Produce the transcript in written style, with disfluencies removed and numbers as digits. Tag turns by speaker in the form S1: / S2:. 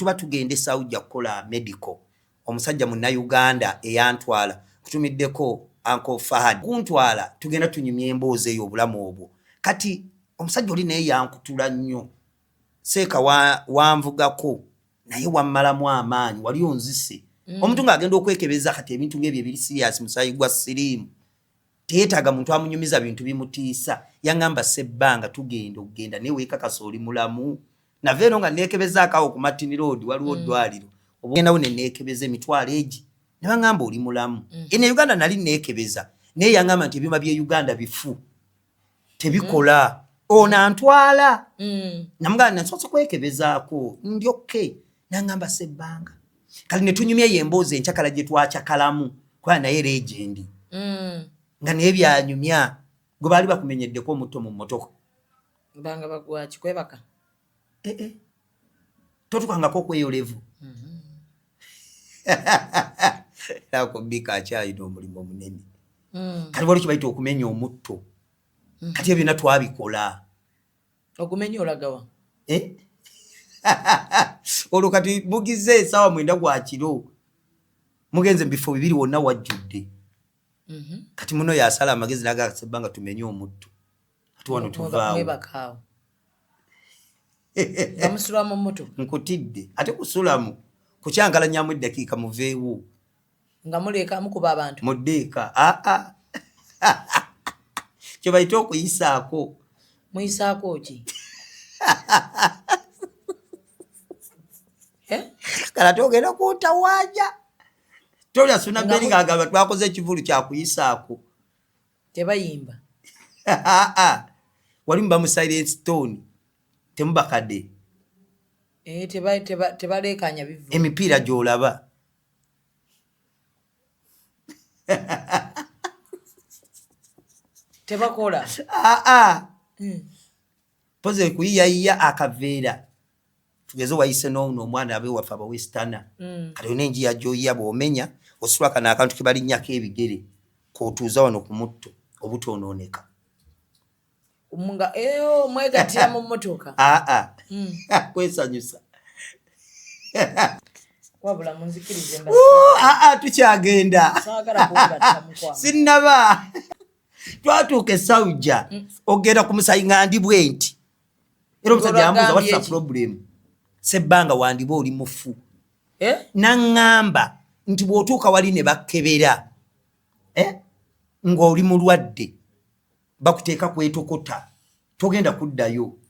S1: tuba tugende Saudi kukola medical omusajja munna Uganda eyantwala kutumiddeko Uncle Fahad kuntwala tugenda tunyumya emboozi eyo obulamu obwo kati omusajja oli naye yankutula nnyo seeka wanvugako naye wammalamu amaanyi wali onzise omuntu ng'agenda okwekebeza kati ebintu ng'ebyo ebiri serious musayi gwa siriimu teyeetaaga muntu amunyumiza bintu bimutiisa yaŋŋamba Ssebbanga tugenda okugenda naye weekakasa oli mulamu nava eno nga neekebezaako awo ku Martin Road waliwo ddwaliro obugendawo ne neekebeza emitwalo egi ne baŋŋamba oli mulamu ene Uganda nali neekebeza naye yaŋŋamba nti ebyuma by'e Uganda bifu tebikola ono antwala namugamba nsoose kwekebezaako ndi okay naŋŋamba Ssebbanga kale ne tunyumyeyo emboozi enkyakala gye twakyakalamu kuba naye legendi nga naye byanyumya gwe baali bakumenyeddeko omutto mu mmotoka
S2: banga bagwa kikwebaka
S1: totukangako okweyolevu ako bika akyalina omulimu omunene kati wali kibaita okumenya omutto kati ebyonna twabikola
S2: okumenya olagawa
S1: olwo kati mugize esaawa 9 gwa kiro mugenze mu bifo 2 wonna wajjudde kati muno yasala amagezi naga Ssebbanga tumenye omutto ati wano tuvaawo
S2: bamusulamu mmoto
S1: nkutidde ate kusulamu kucyangalanyamu eddakiika muveewo
S2: nga muleka mukuba abantu
S1: muddeeka kye bayita okuyisaako
S2: muyisaako ki
S1: kala togenda kuntawanya tolya suna beri ngagamba twakoze ekivulu kyakuyisaako
S2: tebayimba
S1: wali muba mu Silent Stone temubakadde
S2: tebalekanya bivu
S1: emipiira gy'olaba
S2: tebakola
S1: poze kuyiyayiya akaveera tugeze wayise n'ono omwana abe waffe abawesitana kati olina enjiya gy'oyiya bw'omenya osula kano akantu ke balinnyako ebigere k'otuuza wano ku mutto obutoonooneka
S2: munga mwegatira mu mmotoka
S1: kwesanyusa
S2: wabula munzikirize
S1: tukyagenda sinnaba twatuuka esawuja ogenda ku musayi nga ndi bwe nti era omusajja yambuuza what's the problem Ssebbanga wandiba oli mufu naŋŋamba nti bw'otuuka wali ne bakkebera ng'oli mulwadde bakuteeka kwetokota togenda kuddayo